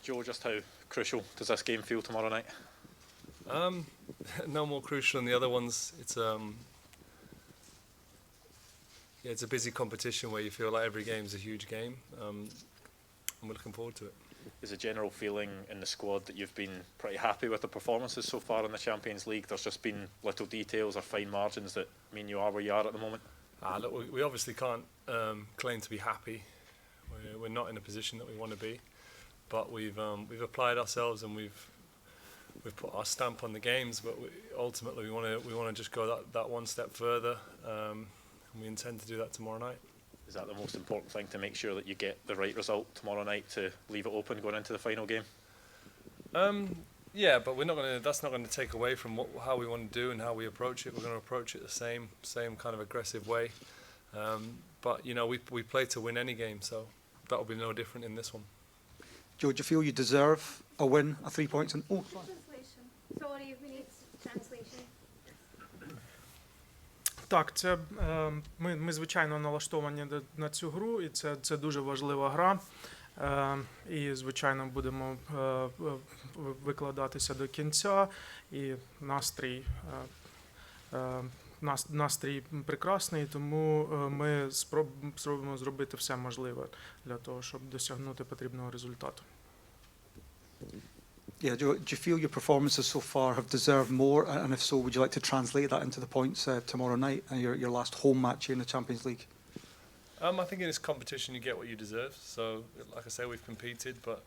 Joe, just how crucial does this game feel tomorrow night? No more crucial than the other ones. It's a busy competition where you feel like every game is a huge game, and we're looking forward to it. Is a general feeling in the squad that you've been pretty happy with the performances so far in the Champions League? There's just been little details or fine margins that mean you are where you are at the moment? Look, we obviously can't claim to be happy. We're not in a position that we want to be, but we've applied ourselves and we've put our stamp on the games. But ultimately, we want to just go that one step further. And we intend to do that tomorrow night. Is that the most important thing, to make sure that you get the right result tomorrow night to leave it open going into the final game? Yeah, but that's not going to take away from how we want to do and how we approach it. We're going to approach it the same kind of aggressive way. But we play to win any game, so that will be no different in this one. Joe, do you feel you deserve a win, a 3 points? Translation. Sorry, we need translation. Так, ми звичайно налаштовані на цю гру, і це дуже важлива гра. І, звичайно, будемо викладатися до кінця. І настрій прекрасний, тому ми спробуємо зробити все можливе для того, щоб досягнути потрібного результату. Yeah, do you feel your performances so far have deserved more? And if so, would you like to translate that into the points tomorrow night and your last home match here in the Champions League? I think in this competition you get what you deserve. So, like I say, we've competed, but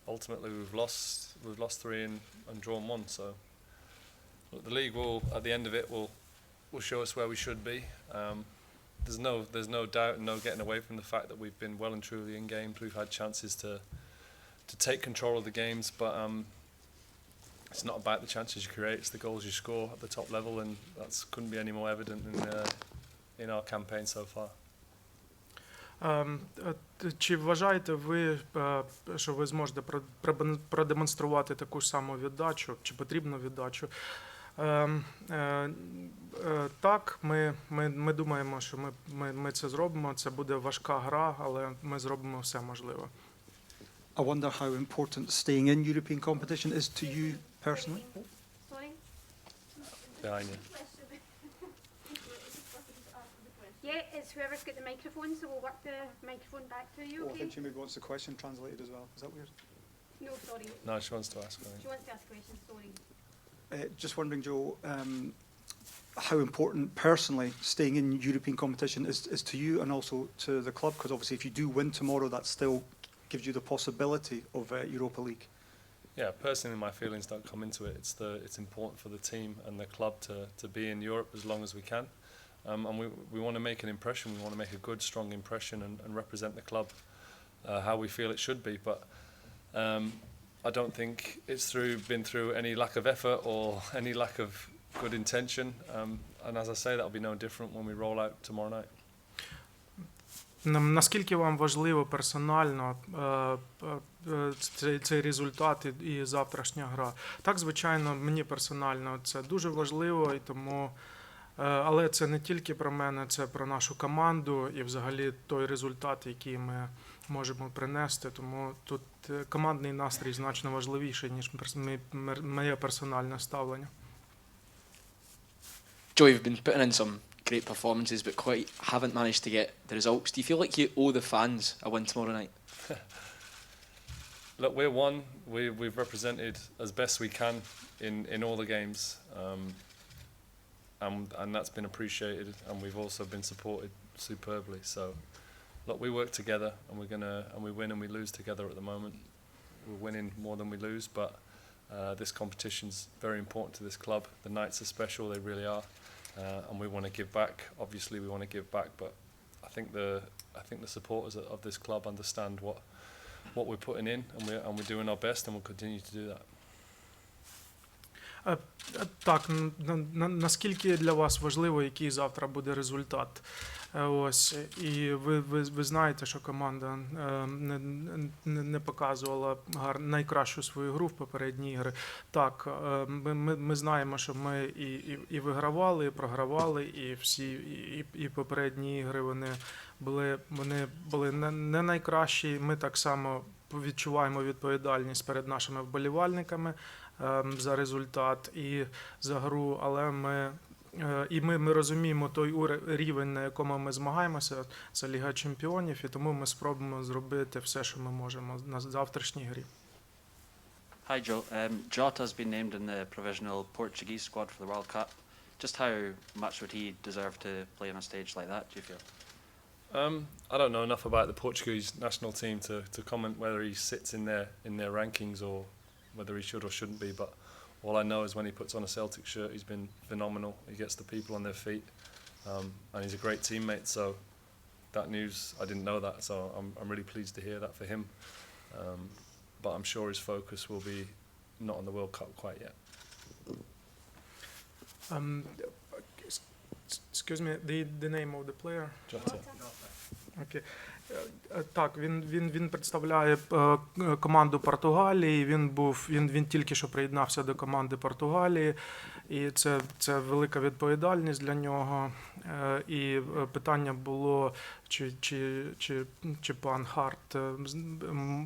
ultimately we've lost 3 and drawn 1. So, look, the league will, at the end of it, will show us where we should be. There's no doubt, no getting away from the fact that we've been well and truly in games. We've had chances to take control of the games, but it's not about the chances you create, it's the goals you score at the top level, and that couldn't be any more evident in our campaign so far. Чи вважаєте ви, що ви зможете продемонструвати таку ж саму віддачу, чи потрібну віддачу? Так, ми думаємо, що ми це зробимо, це буде важка гра, але ми зробимо все можливе. I wonder how important staying in European competition is to you personally. Sorry? Behind you. Yeah, it's whoever's got the microphone, so we'll work the microphone back to you, Oh, I okay? think she maybe wants the question translated as well. Is that weird? No, sorry. No, she wants to ask. I think. She wants to ask a question, sorry. Just wondering, Joe, how important personally staying in European competition is to you and also to the club, because obviously if you do win tomorrow, that still gives you the possibility of Europa League. Yeah, personally my feelings don't come into it. It's important for the team and the club to be in Europe as long as we can. And we want to make an impression, we want to make a good, strong impression and represent the club how we feel it should be. But I don't think it's been through any lack of effort or any lack of good intention. And as I say, that'll be no different when we roll out tomorrow night. Наскільки вам важливо персонально цей результат і завтрашня гра? Так, звичайно, мені персонально це дуже важливо, і тому, але це не тільки про мене, це про нашу команду і взагалі той результат, який ми можемо принести. Тому тут командний настрій значно важливіший, ніж моє персональне ставлення. Joe, you've been putting in some great performances, but quite haven't managed to get the results. Do you feel like you owe the fans a win tomorrow night? Look, we're one. We've represented as best we can in all the games, and that's been appreciated. And we've also been supported superbly. So, look, we work together, and we win and we lose together at the moment. We're winning more than we lose, but this competition's very important to this club. The nights are special; they really are. And we want to give back. Obviously, we want to give back, but I think the supporters of this club understand what we're putting in, and we're doing our best, and we'll continue to do that. Так, наскільки для вас важливо, який завтра буде результат? Ось, і ви знаєте, що команда не показувала найкращу свою гру в попередні ігри. Так, ми знаємо, що ми і вигравали, і програвали, і всі і попередні ігри вони були не найкращі. Ми так само відчуваємо відповідальність перед нашими вболівальниками за результат і за гру, але ми розуміємо той рівень, на якому ми змагаємося, це Ліга Чемпіонів, і тому ми спробуємо зробити все, що ми можемо на завтрашній грі. Hi Joe, Jota's been named in the provisional Portuguese squad for the World Cup. Just how much would he deserve to play on a stage like that, do you feel? I don't know enough about the Portuguese national team to comment whether he sits in their rankings or whether he should or shouldn't be, but all I know is when he puts on a Celtic shirt, he's been phenomenal. He gets the people on their feet, and he's a great teammate. So that news, I didn't know that, so I'm really pleased to hear that for him. But I'm sure his focus will be not on the World Cup quite yet. Excuse me, the name of the player? Jota. Окей. Так, він представляє команду Португалії. Він тільки що приєднався до команди Португалії, і це велика відповідальність для нього. І питання було, чи пан Харт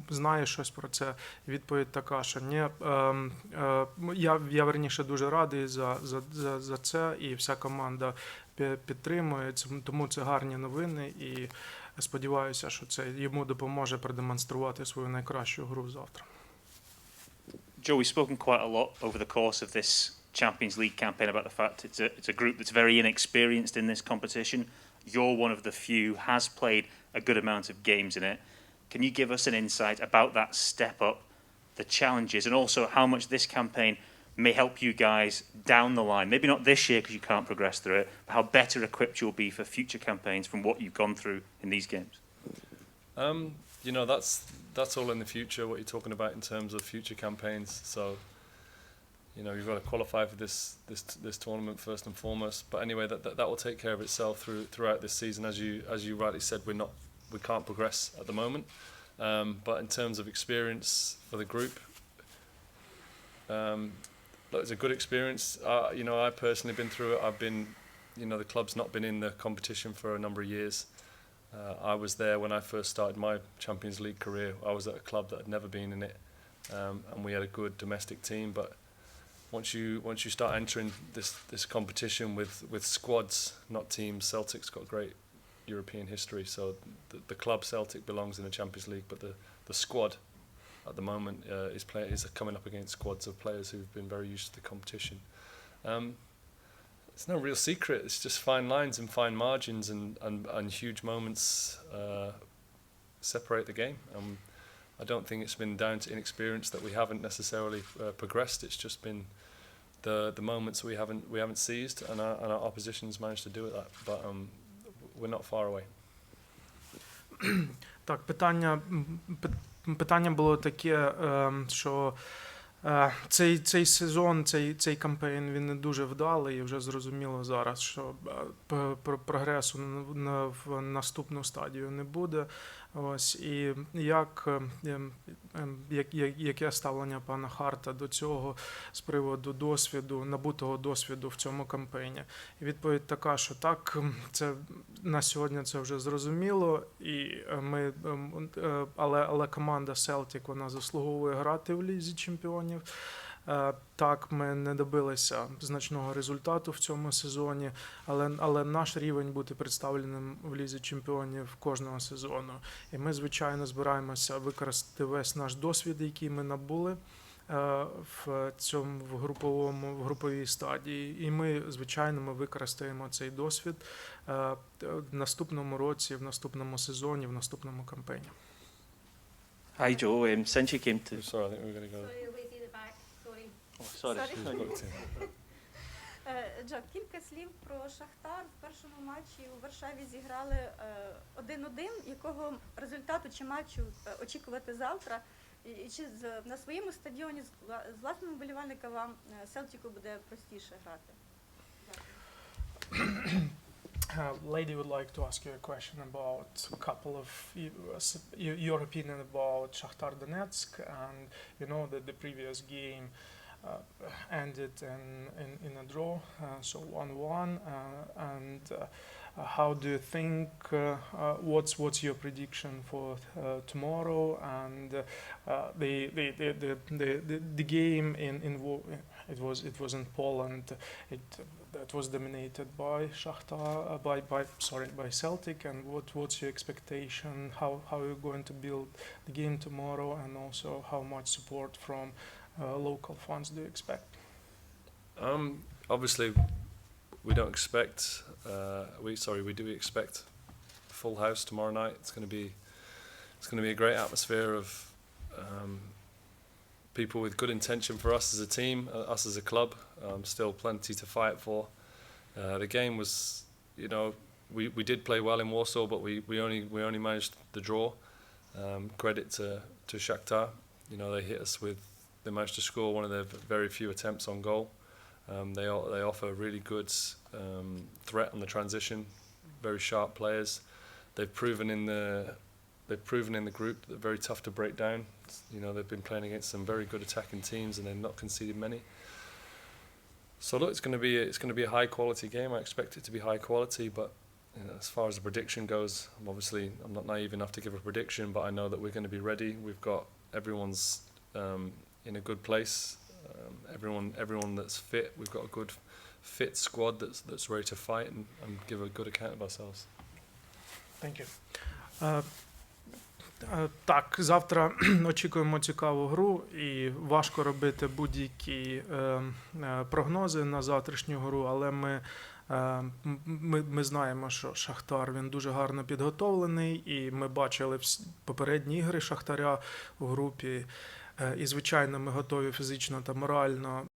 знає щось про це. Відповідь така, що ні. Я верніше дуже радий за це, і вся команда підтримує, тому це гарні новини, і сподіваюся, що це йому допоможе продемонструвати свою найкращу гру завтра. Joe, we've spoken quite a lot over the course of this Champions League campaign about the fact it's a group that's very inexperienced in this competition. You're one of the few who has played a good amount of games in it. Can you give us an insight about that step up, the challenges, and also how much this campaign may help you guys down the line? Maybe not this year because you can't progress through it, but how better equipped you'll be for future campaigns from what you've gone through in these games? You know, that's all in the future, what you're talking about in terms of future campaigns. So, you know, you've got to qualify for this tournament first and foremost. But anyway, that will take care of itself throughout this season. As you rightly said, we can't progress at the moment. But in terms of experience for the group, look, it's a good experience. You know, I've personally been through it. The club's not been in the competition for a number of years. I was there when I first started my Champions League career. I was at a club that had never been in it, and we had a good domestic team. But once you start entering this competition with squads, not teams, Celtic's got great European history. So the club Celtic belongs in the Champions League, but the squad at the moment is coming up against squads of players who've been very used to the competition. It's no real secret. It's just fine lines and fine margins, and huge moments separate the game. I don't think it's been down to inexperience that we haven't necessarily progressed. It's just been the moments we haven't seized, and our opposition's managed to do it. But we're not far away. Так, питання було таке, що цей сезон, цей кампейн, він не дуже вдалий, і вже зрозуміло зараз, що прогресу в наступну стадію не буде. Ось, і яке ставлення пана Харта до цього з приводу досвіду, набутого досвіду в цьому кампейні? І відповідь така, що так, це на сьогодні це вже зрозуміло, але команда Celtic, вона заслуговує грати в Лізі Чемпіонів. Так, ми не добилися значного результату в цьому сезоні, але наш рівень бути представленим в Лізі Чемпіонів кожного сезону. І ми, звичайно, збираємося використати весь наш досвід, який ми набули в груповій стадії. І ми, звичайно, використаємо цей досвід в наступному році, в наступному сезоні, в наступному кампейні. Hi Joe, since you came to... Sorry, I think we're going to go. Sorry, lady in the back. Sorry. Oh, sorry. Джо, кілька слів про Шахтар. В першому матчі у Варшаві зіграли 1-1. Якого результату чи матчу очікувати завтра? І чи на своєму стадіоні з власними вболівальниками вам Селтіку буде простіше грати? Lady would like to ask you a question about a couple of your opinion about Shakhtar Donetsk, and you know that the previous game ended in a draw, so 1-1, and how do you think? What's your prediction for tomorrow and the game it was in Poland. That was dominated by Shakhtar, by Celtic. And what's your expectation? How are you going to build the game tomorrow? And also, how much support from local fans do you expect? Obviously, we don't expect. We do expect a full house tomorrow night. It's going to be a great atmosphere of people with good intention for us as a team, us as a club. Still plenty to fight for. The game was, we did play well in Warsaw, but we only managed the draw. Credit to Shakhtar. They hit us they managed to score one of their very few attempts on goal. They offer really good threat on the transition. Very sharp players. They've proven in the group that they're very tough to break down. They've been playing against some very good attacking teams, and they've not conceded many. So look, it's going to be a high quality game. I expect it to be high quality, but as far as the prediction goes, I'm not naive enough to give a prediction, but I know that we're going to be ready. We've got everyone's in a good place. Everyone that's fit. We've got a good fit squad that's ready to fight and give a good account of ourselves. Thank you. Так, завтра очікуємо цікаву гру і важко робити будь-які прогнози на завтрашню гру, але ми знаємо, що Шахтар, він дуже гарно підготовлений, і ми бачили попередні ігри Шахтаря у групі. І, звичайно, ми готові фізично та морально